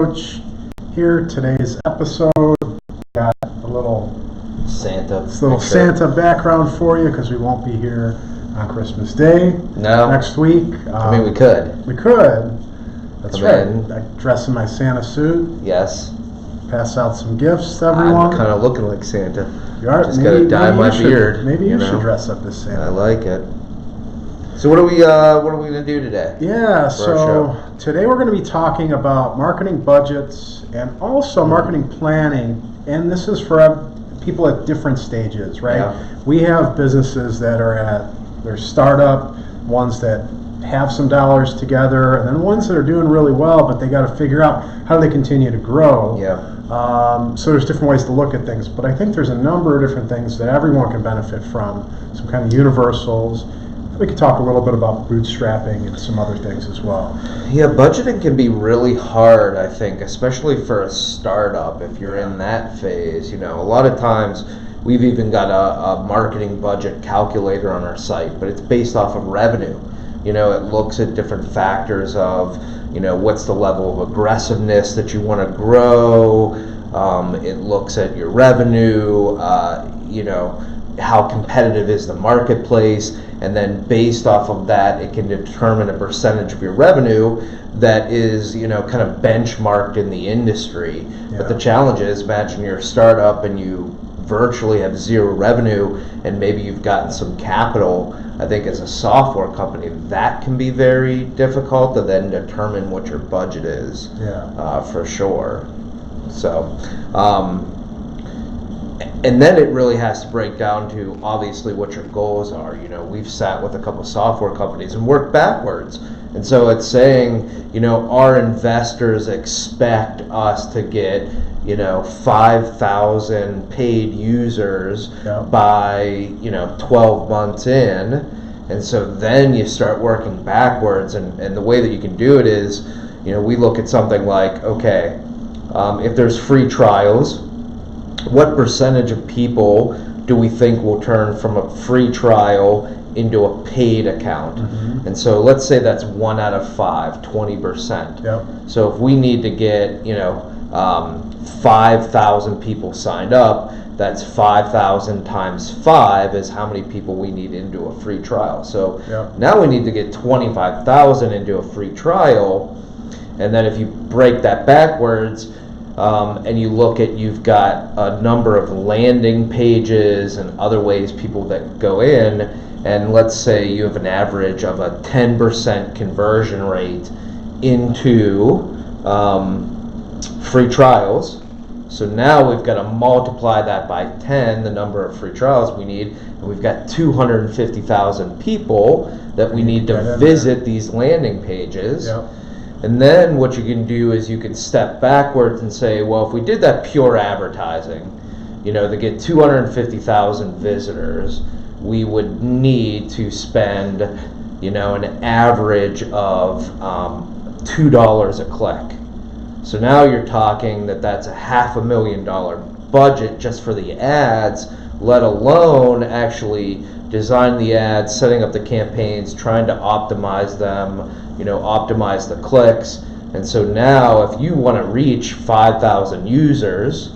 Coach here. Today's episode got a little Santa background for you because we won't be here on Christmas Day. No. Next week. I mean, we could. We could. That's Come right. in. I dress in my Santa suit. Yes. Pass out some gifts to everyone. I'm kind of looking like Santa. You are. Just gotta dye my beard. Maybe you should dress up as Santa. I like it. So what are we gonna do today? Yeah. So today we're going to be talking about marketing budgets and also marketing planning, and this is for people at different stages, right? Yeah. We have businesses that are at their startup, ones that have some dollars together, and then ones that are doing really well, but they got to figure out how do they continue to grow. Yeah. So there's different ways to look at things, but I think there's a number of different things that everyone can benefit from, some kind of universals. We could talk a little bit about bootstrapping and some other things as well. Yeah, budgeting can be really hard, I think, especially for a startup if you're in that phase. You know, a lot of times we've even got a marketing budget calculator on our site, but it's based off of revenue. You know, it looks at different factors of, you know, what's the level of aggressiveness that you want to grow. It looks at your revenue, you know, how competitive is the marketplace, and then based off of that it can determine a percentage of your revenue that is, you know, kind of benchmarked in the industry. Yeah. But the challenge is, imagine you're a startup and you virtually have zero revenue and maybe you've gotten some capital. I think as a software company that can be very difficult to then determine what your budget is. Yeah. For sure. So and then it really has to break down to obviously what your goals are. You know, we've sat with a couple software companies and worked backwards. And so it's saying, you know, our investors expect us to get, you know, 5,000 paid users by, you know, 12 months in. And so then you start working backwards. And the way that you can do it is, you know, we look at something like, okay, if there's free trials, what percentage of people do we think will turn from a free trial into a paid account? Mm-hmm. And so let's say that's 1 out of 5, 20%. Yep. So if we need to get, you know, 5,000 people signed up, that's 5,000 times 5 is how many people we need into a free trial. So now we need to get 25,000 into a free trial, and then if you break that backwards, and you look at, you've got a number of landing pages and other ways people that go in, and let's say you have an average of a 10% conversion rate into free trials. So now we've got to multiply that by 10, the number of free trials we need, and we've got 250,000 people that we need to visit these landing pages. Yep. And then what you can do is you can step backwards and say, well, if we did that pure advertising, you know, to get 250,000 visitors, we would need to spend, you know, an average of $2 a click. So now you're talking that's a $500,000 budget just for the ads, let alone actually design the ads, setting up the campaigns, trying to optimize them, you know, optimize the clicks. And so now if you want to reach 5,000 users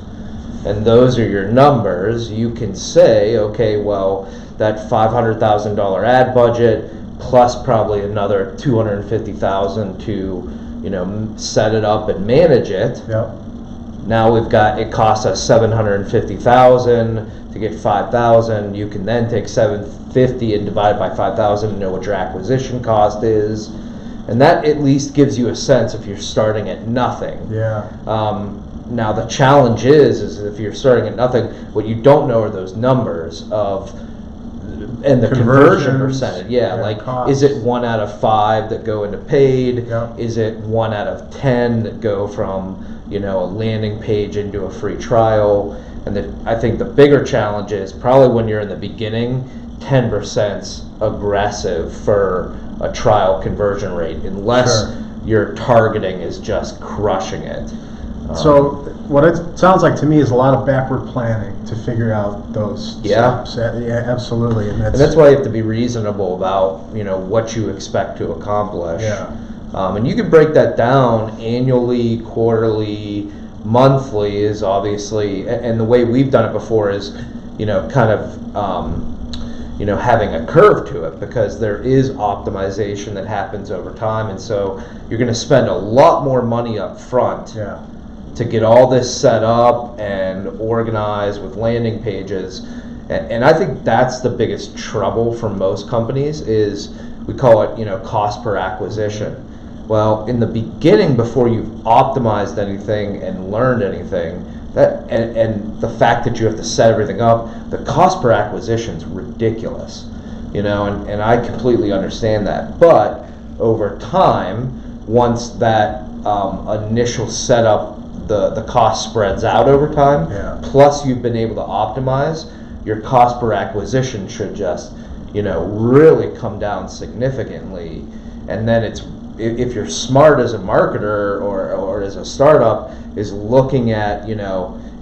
and those are your numbers, you can say, okay, well, that $500,000 ad budget plus probably another 250,000 to, you know, set it up and manage it. Yep. Now we've got, it costs us 750,000 to get 5,000. You can then take 750 and divide by 5,000 and know what your acquisition cost is. And that at least gives you a sense if you're starting at nothing. Yeah. Now the challenge is if you're starting at nothing, what you don't know are those numbers of, and the conversion percentage. Yeah, like costs. Is it 1 out of 5 that go into paid? Yeah. Is it 1 out of 10 that go from, you know, a landing page into a free trial? And I think the bigger challenge is probably when you're in the beginning, 10%'s aggressive for a trial conversion rate, unless your targeting is just crushing it. So what it sounds like to me is a lot of backward planning to figure out those steps. Yeah, absolutely. And that's why you have to be reasonable about, you know, what you expect to accomplish. Yeah. And you can break that down annually, quarterly, monthly is obviously, and the way we've done it before is, kind of, having a curve to it, because there is optimization that happens over time. And so you're going to spend a lot more money up front to get all this set up and organized with landing pages. And I think that's the biggest trouble for most companies is we call it, cost per acquisition. Well, in the beginning, before you've optimized anything and learned anything, and the fact that you have to set everything up, the cost per acquisition is ridiculous, and I completely understand that. But over time, once that initial setup, the cost spreads out over time, plus you've been able to optimize, your cost per acquisition should just, really come down significantly. And then if you're smart as a marketer or as a startup, is looking at,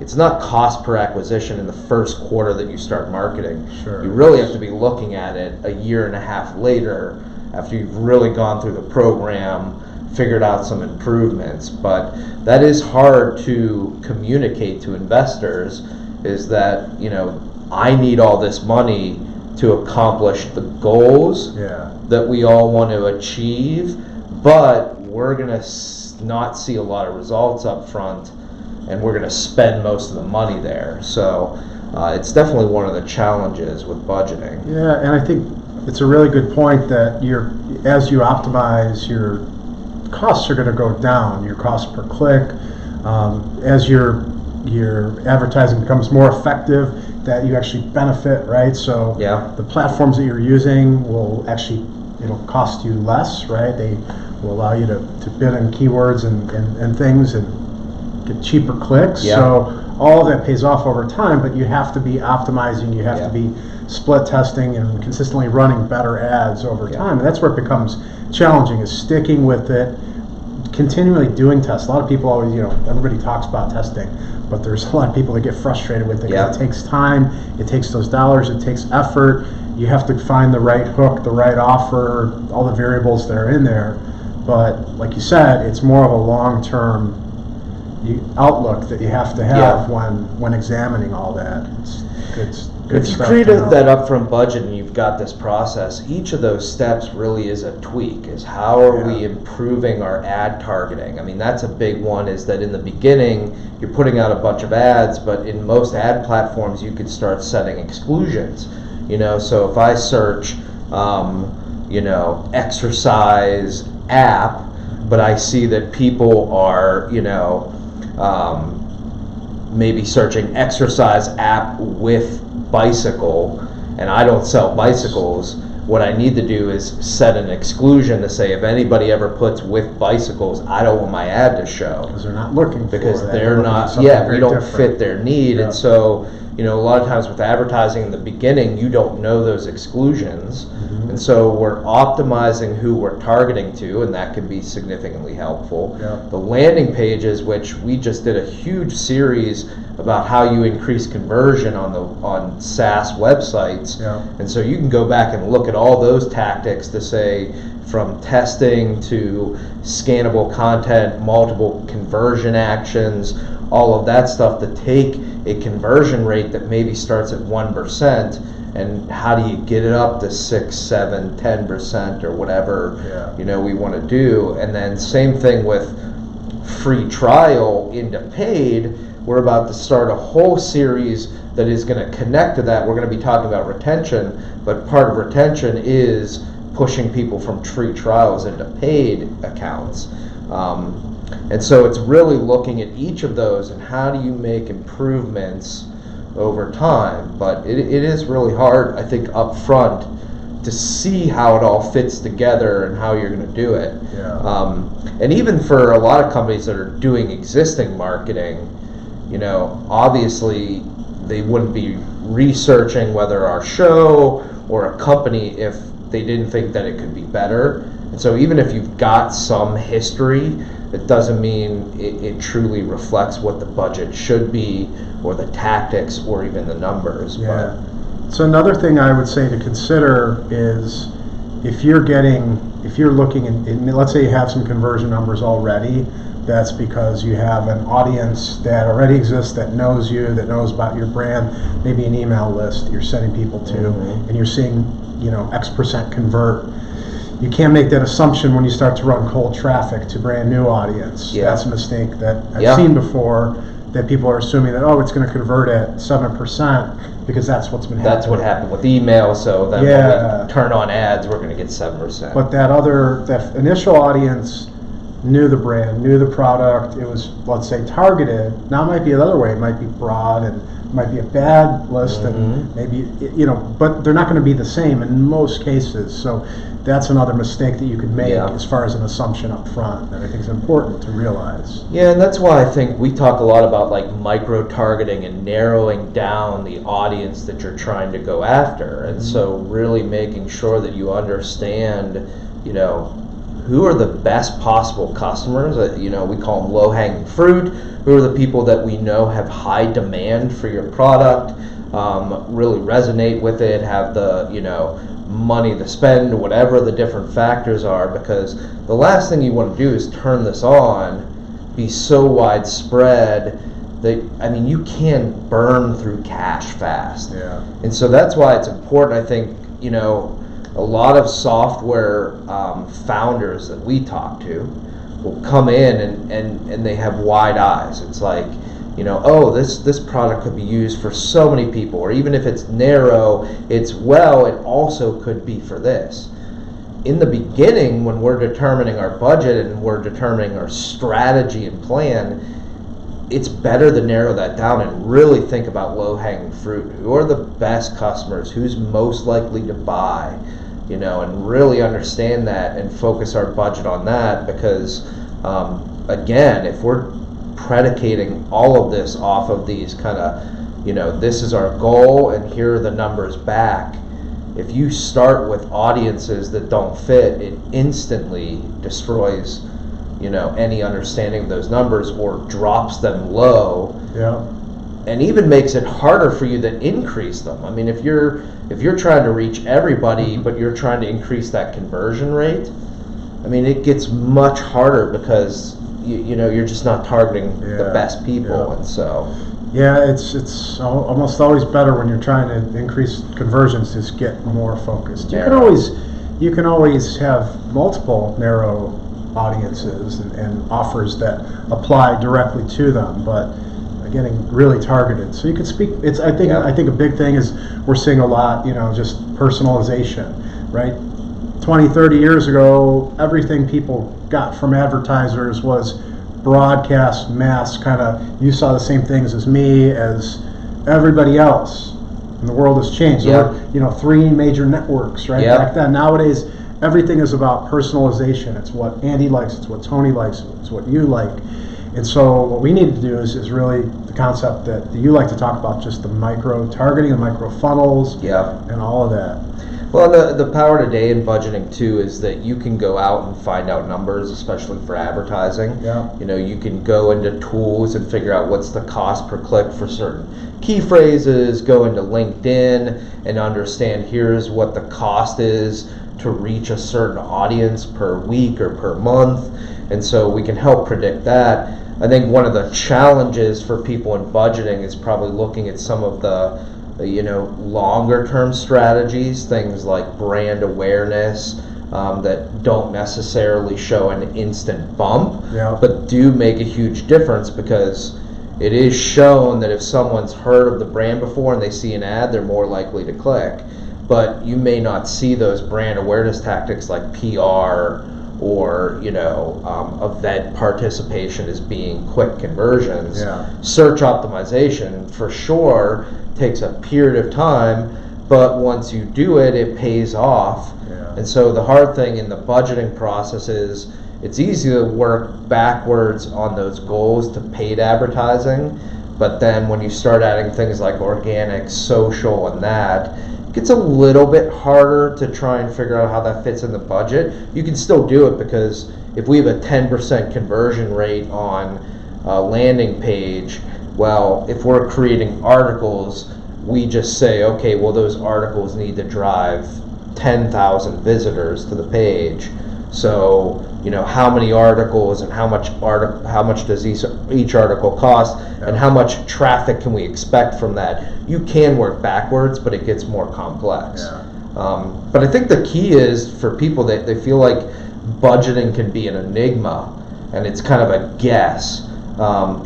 it's not cost per acquisition in the first quarter that you start marketing. Sure. You really have to be looking at it a year and a half later after you've really gone through the program, figured out some improvements. But that is hard to communicate to investors, is that, I need all this money to accomplish the goals that we all want to achieve, but we're going to not see a lot of results up front, and we're going to spend most of the money there. So it's definitely one of the challenges with budgeting. Yeah, and I think it's a really good point that as you optimize, your costs are going to go down, your cost per click, as your advertising becomes more effective, that you actually benefit, right? So the platforms that you're using it'll cost you less, right? They will allow you to bid on keywords and things and get cheaper clicks. So all of that pays off over time, but you have to be optimizing, you have to be split testing and consistently running better ads over time. And that's where it becomes challenging, is sticking with it, continually doing tests. A lot of people always, everybody talks about testing, but there's a lot of people that get frustrated with it. It takes time, it takes those dollars, it takes effort. You have to find the right hook, the right offer, all the variables that are in there. But like you said, it's more of a long-term outlook that you have to have when examining all that. It's good if you stuff create to know. that upfront budget and you've got this process, each of those steps really is a tweak, is how are we improving our ad targeting. I mean, that's a big one, is that in the beginning you're putting out a bunch of ads, but in most ad platforms you could start setting exclusions. So if I search exercise app, but I see that people are maybe searching exercise app with bicycle, and I don't sell bicycles, what I need to do is set an exclusion to say, if anybody ever puts with bicycles, I don't want my ad to show. Because they're not looking for because that. they're not, we don't fit their need. And so, a lot of times with advertising in the beginning, you don't know those exclusions. And so we're optimizing who we're targeting to, and that can be significantly helpful. The landing pages, which we just did a huge series about how you increase conversion on SaaS websites. And so you can go back and look at all those tactics to say, from testing to scannable content, multiple conversion actions, all of that stuff, to take a conversion rate that maybe starts at 1%, and how do you get it up to 6, 7, 10% or whatever we want to do. And then same thing with free trial into paid. We're about to start a whole series that is going to connect to that. We're going to be talking about retention, but part of retention is pushing people from free trials into paid accounts. And so it's really looking at each of those and how do you make improvements over time. But it is really hard, I think, up front to see how it all fits together and how you're going to do it. And even for a lot of companies that are doing existing marketing, obviously they wouldn't be researching whether our show or a company if they didn't think that it could be better. And so even if you've got some history, it doesn't mean it truly reflects what the budget should be, or the tactics, or even the numbers. So another thing I would say to consider is, if you're getting if you're looking let's say you have some conversion numbers already, that's because you have an audience that already exists, that knows you, that knows about your brand, maybe an email list that you're sending people to, and you're seeing, X% convert. You can't make that assumption when you start to run cold traffic to brand new audience. Yeah. That's a mistake that I've seen before, that people are assuming that, it's going to convert at 7% because that's what's been happening. That's what happened with email, so then when we turn on ads, we're going to get 7%. But that initial audience knew the brand, knew the product, it was, let's say, targeted. Now it might be another way, it might be broad, and it might be a bad list, and maybe, but they're not going to be the same in most cases. So that's another mistake that you could make as far as an assumption up front that I think is important to realize. Yeah, and that's why I think we talk a lot about like micro-targeting and narrowing down the audience that you're trying to go after. And so really making sure that you understand, who are the best possible customers. We call them low-hanging fruit. Who are the people that we know have high demand for your product, really resonate with it, have the, money to spend, whatever the different factors are, because the last thing you want to do is turn this on, be so widespread that, you can burn through cash fast. Yeah. And so that's why it's important, I think, a lot of software founders that we talk to will come in and they have wide eyes. It's like, this product could be used for so many people, or even if it's narrow, it also could be for this. In the beginning, when we're determining our budget and we're determining our strategy and plan, it's better to narrow that down and really think about low-hanging fruit. Who are the best customers? Who's most likely to buy? And really understand that and focus our budget on that, because again, if we're predicating all of this off of these kind of, this is our goal and here are the numbers back, if you start with audiences that don't fit, it instantly destroys, any understanding of those numbers, or drops them low. Yeah. And even makes it harder for you to increase them. If you're trying to reach everybody, but you're trying to increase that conversion rate, it gets much harder because you're just not targeting the best people. Yeah. And so it's almost always better when you're trying to increase conversions, just get more focused. You can always have multiple narrow audiences and offers that apply directly to them, but getting really targeted. So you can speak. I think a big thing is we're seeing a lot, just personalization, right? 20, 30 years ago, everything people got from advertisers was broadcast, mass kind of, you saw the same things as me, as everybody else. And the world has changed. Yeah. There were, 3 major networks, right? Yeah. Back then. Nowadays, everything is about personalization. It's what Andy likes, it's what Tony likes, it's what you like. And so what we need to do is really the concept that you like to talk about, just the micro targeting and micro funnels and all of that. Well, the power today in budgeting too is that you can go out and find out numbers, especially for advertising. Yeah. You can go into tools and figure out what's the cost per click for certain key phrases, go into LinkedIn and understand here's what the cost is to reach a certain audience per week or per month. And so we can help predict that. I think one of the challenges for people in budgeting is probably looking at some of the longer term strategies, things like brand awareness, that don't necessarily show an instant bump, but do make a huge difference, because it is shown that if someone's heard of the brand before and they see an ad, they're more likely to click. But you may not see those brand awareness tactics like PR or event participation as being quick conversions. Yeah. Search optimization for sure takes a period of time, but once you do it, it pays off. Yeah. And so the hard thing in the budgeting process is it's easy to work backwards on those goals to paid advertising, but then when you start adding things like organic, social, and that, it gets a little bit harder to try and figure out how that fits in the budget. You can still do it, because if we have a 10% conversion rate on a landing page, well, if we're creating articles, we just say, okay, well, those articles need to drive 10,000 visitors to the page. So, how many articles and how much does each article cost, and how much traffic can we expect from that? You can work backwards, but it gets more complex. But I think the key is for people that they feel like budgeting can be an enigma and it's kind of a guess.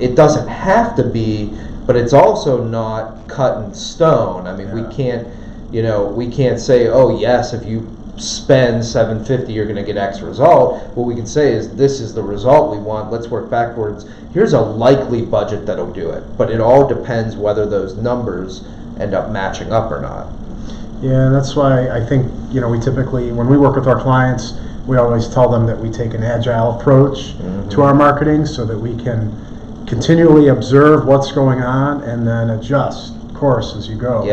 It doesn't have to be, but it's also not cut in stone. I mean, we can't say, oh yes, if you spend $750 you're going to get X result. What we can say is, this is the result we want, let's work backwards, here's a likely budget that'll do it, but it all depends whether those numbers end up matching up or not. Yeah, that's why I think, we typically, when we work with our clients, we always tell them that we take an agile approach to our marketing so that we can continually observe what's going on and then adjust course as you go.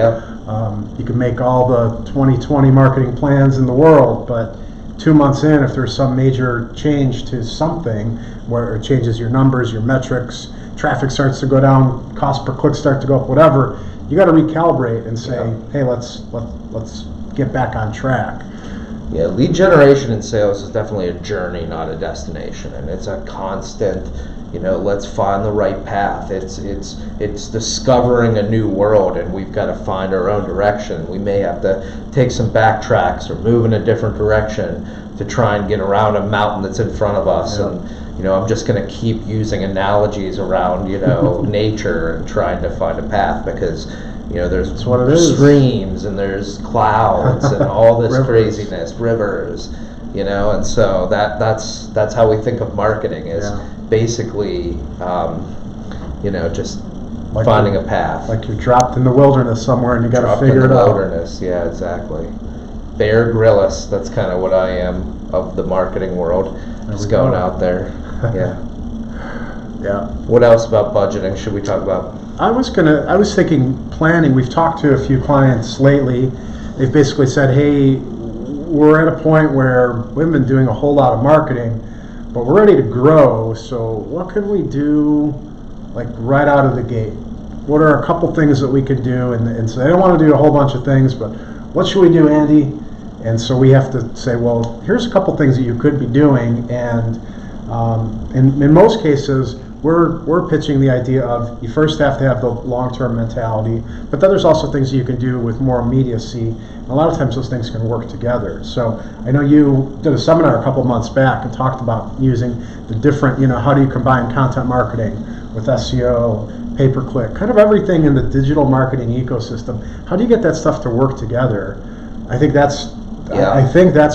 You can make all the 2020 marketing plans in the world, but 2 months in, if there's some major change to something where it changes your numbers, your metrics, traffic starts to go down, cost per click start to go up, whatever, you got to recalibrate and say, hey, let's get back on track. Yeah, lead generation in sales is definitely a journey, not a destination, and it's a constant, let's find the right path. It's discovering a new world, and we've got to find our own direction. We may have to take some backtracks or move in a different direction to try and get around a mountain that's in front of us. And I'm just going to keep using analogies around nature and trying to find a path, because there's streams and there's clouds and all this craziness, rivers, and so that's how we think of marketing, is basically just like finding a path. Like you're dropped in the wilderness somewhere and you got to figure it out. Wilderness, yeah, exactly. Bear Grylls, that's kind of what I am of the marketing world. Just going out there. Yeah. What else about budgeting should we talk about? I was thinking planning. We've talked to a few clients lately. They've basically said, hey, we're at a point where we haven't been doing a whole lot of marketing, but we're ready to grow. So what can we do, like right out of the gate? What are a couple things that we could do? And so they don't want to do a whole bunch of things, but what should we do, Andy? And so we have to say, well, here's a couple things that you could be doing. And in most cases, we're pitching the idea of, you first have to have the long-term mentality, but then there's also things that you can do with more immediacy. And a lot of times those things can work together. So I know you did a seminar a couple months back and talked about using the different, how do you combine content marketing with SEO, pay-per-click, kind of everything in the digital marketing ecosystem. How do you get that stuff to work together? I think that's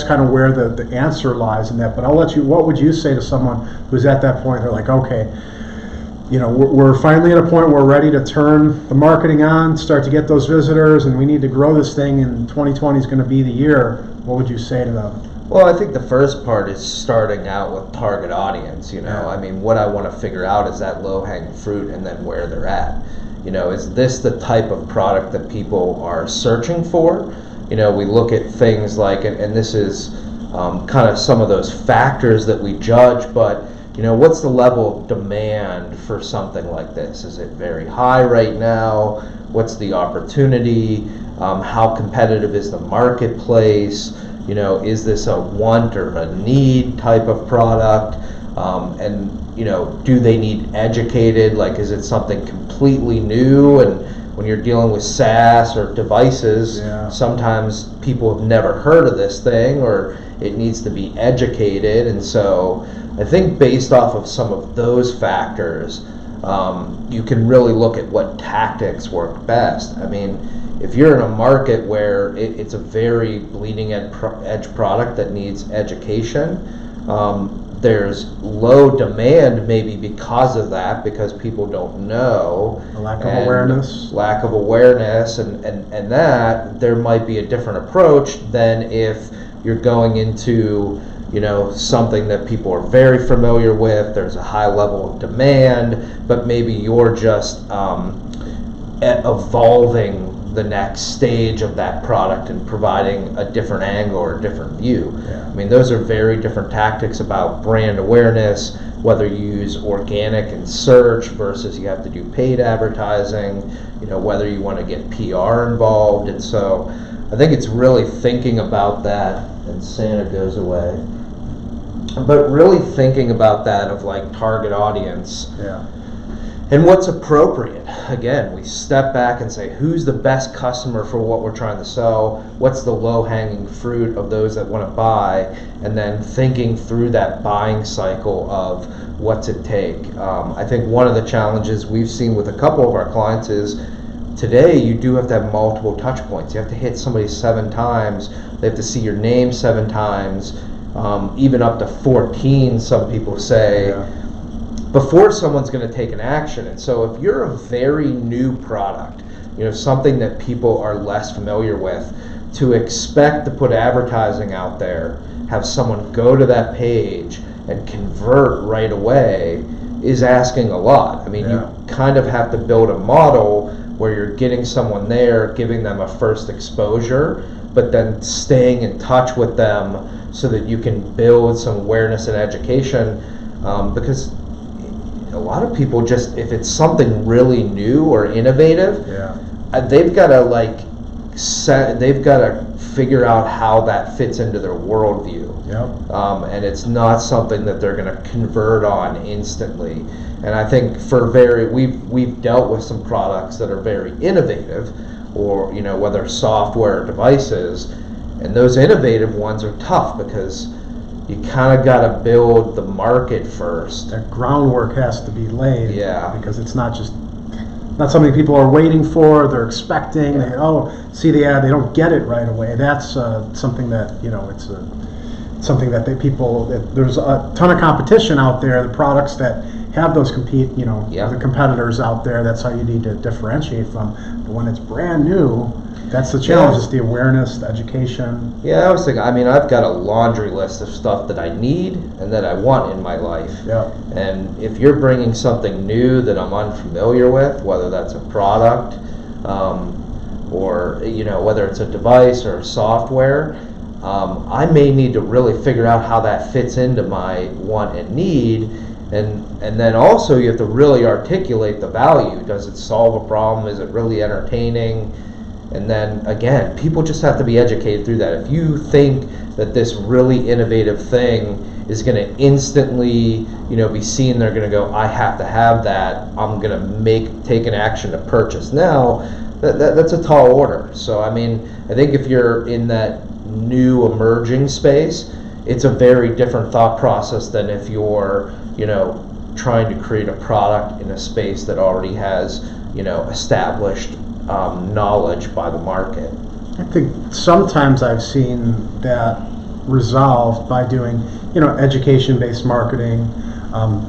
kind of where the answer lies in that. But I'll let you, what would you say to someone who's at that point? They're like, okay, we're finally at a point where we're ready to turn the marketing on, start to get those visitors, and we need to grow this thing, and 2020 is going to be the year. What would you say to them? Well, I think the first part is starting out with target audience. I mean, what I want to figure out is that low-hanging fruit, and then where they're at. Is this the type of product that people are searching for? We look at things like, and this is kind of some of those factors that we judge, but what's the level of demand for something like this? Is it very high right now? What's the opportunity? How competitive is the marketplace? Is this a want or a need type of product? And do they need educated? Like, is it something completely new? And when you're dealing with SaaS or devices, sometimes people have never heard of this thing, or it needs to be educated. And so I think based off of some of those factors, you can really look at what tactics work best. I mean, if you're in a market where it's a very bleeding edge product that needs education, there's low demand maybe because of that, because people don't know. A lack of awareness. Lack of awareness, and that there might be a different approach than if you're going into something that people are very familiar with, there's a high level of demand, but maybe you're just evolving the next stage of that product and providing a different angle or a different view. I mean, those are very different tactics about brand awareness, whether you use organic and search versus you have to do paid advertising, whether you want to get PR involved. And so I think it's really thinking about that. And Santa goes away. But really thinking about that of like target audience. Yeah. And what's appropriate. Again, we step back and say, who's the best customer for what we're trying to sell? What's the low-hanging fruit of those that want to buy? And then thinking through that buying cycle of what's it take. I think one of the challenges we've seen with a couple of our clients is today you do have to have multiple touch points. You have to hit somebody 7 times. They have to see your name 7 times, even up to 14, some people say. Yeah. Before someone's going to take an action. And so if you're a very new product, something that people are less familiar with, to expect to put advertising out there, have someone go to that page and convert right away is asking a lot. I mean, Yeah. you kind of have to build a model where you're getting someone there, giving them a first exposure, but then staying in touch with them so that you can build some awareness and education, because a lot of people just, if it's something really new or innovative, they've got to figure out how that fits into their worldview. Yep. And it's not something that they're going to convert on instantly. And I think we've dealt with some products that are very innovative, or whether software or devices, and those innovative ones are tough because you kind of got to build the market first. That groundwork has to be laid. Yeah. Because it's not something people are waiting for. They're expecting. Yeah. They see the ad. They don't get it right away. That's something that it's something that there's a ton of competition out there. The products that have those compete, Yeah. the competitors out there. That's how you need to differentiate from. But when it's brand new, that's the challenge. Yeah. Is the awareness, the education. Yeah, I was thinking, I've got a laundry list of stuff that I need and that I want in my life. Yeah. And if you're bringing something new that I'm unfamiliar with, whether that's a product, or whether it's a device or a software, I may need to really figure out how that fits into my want and need. And then also you have to really articulate the value. Does it solve a problem? Is it really entertaining? And then again, people just have to be educated through that. If you think that this really innovative thing is going to instantly, be seen, they're going to go, I have to have that. I'm going to take an action to purchase now. That's a tall order. So I think if you're in that new emerging space, it's a very different thought process than if you're, trying to create a product in a space that already has, established knowledge by the market. I think sometimes I've seen that resolved by doing, education-based marketing,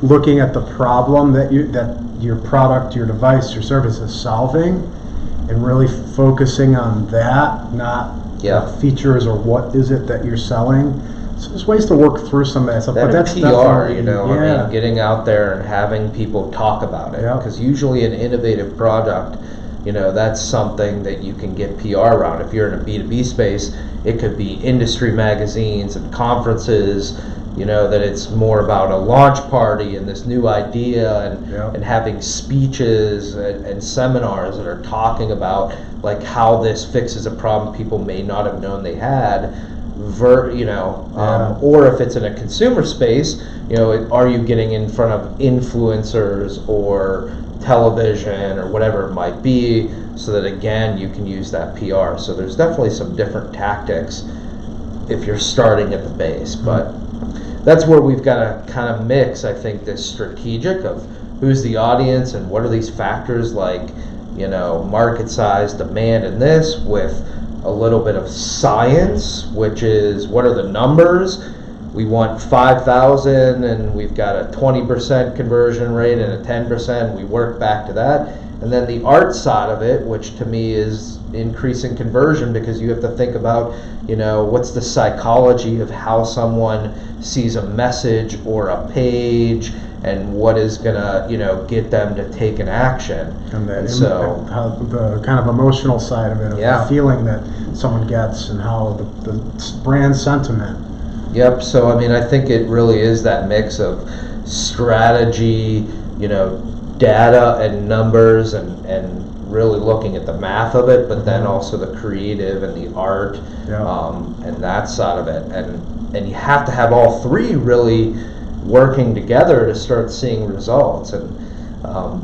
looking at the problem that your product, your device, your service is solving, and really focusing on that, not features or what is it that you're selling. So there's ways to work through some of that stuff. But that's PR, getting out there and having people talk about it. Because usually an innovative product, that's something that you can get PR around. If you're in a B2B space, it could be industry magazines and conferences, that it's more about a launch party and this new idea and having speeches and seminars that are talking about like how this fixes a problem people may not have known they had. Or if it's in a consumer space, are you getting in front of influencers or television or whatever it might be, so that again you can use that PR. So there's definitely some different tactics if you're starting at the base, but that's where we've got to kind of mix, I think, this strategic of who's the audience and what are these factors like, market size, demand, and this with a little bit of science, which is what are the numbers. We want 5,000 and we've got a 20% conversion rate and a 10%. We work back to that. And then the art side of it, which to me is increasing conversion, because you have to think about, what's the psychology of how someone sees a message or a page and what is gonna, get them to take an action. And so how the kind of emotional side of it, of the feeling that someone gets and how the brand sentiment. Yep. So I think it really is that mix of strategy, data and numbers, and really looking at the math of it, but then also the creative and the art, and that side of it. And and you have to have all three really working together to start seeing results. And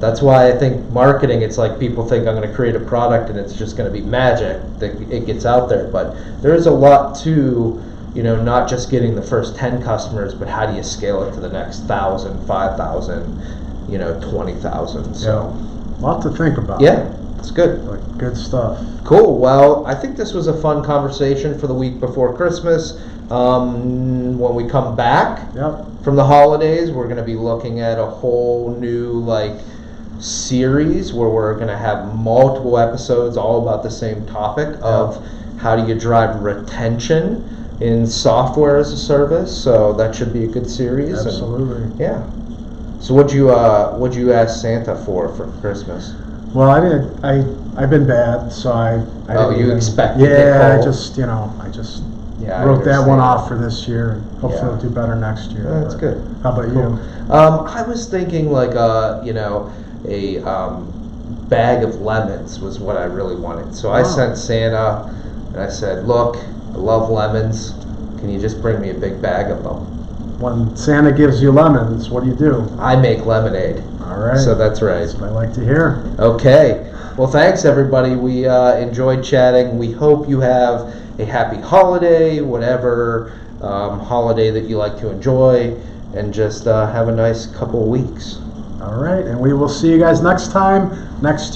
that's why I think marketing, it's like people think I'm going to create a product and it's just going to be magic that it gets out there. But there's a lot to, not just getting the first 10 customers, but how do you scale it to the next 1,000, 5,000, 20,000. So, yeah. A lot to think about. Yeah, it's good. Like, good stuff. Cool. Well, I think this was a fun conversation for the week before Christmas. When we come back from the holidays, we're going to be looking at a whole new series where we're going to have multiple episodes all about the same topic of how do you drive retention in software as a service. So that should be a good series. Absolutely. And, yeah. So what'd you ask Santa for Christmas? Well, I've been bad, so I didn't you even, expected yeah, it? I just I wrote that one understand. off for this year, and hopefully it'll do better next year. That's good. How about you? I was thinking a bag of lemons was what I really wanted. So I sent Santa, and I said, look, I love lemons. Can you just bring me a big bag of them? When Santa gives you lemons, what do? I make lemonade. All right. So that's right. That's what I like to hear. Okay. Well, thanks, everybody. We enjoyed chatting. We hope you have a happy holiday, whatever holiday that you like to enjoy, and just have a nice couple of weeks. All right. And we will see you guys next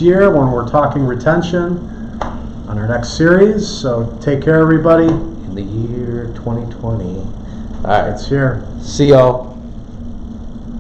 year, when we're talking retention on our next series. So take care, everybody. In the year 2020. All right. It's here. See y'all.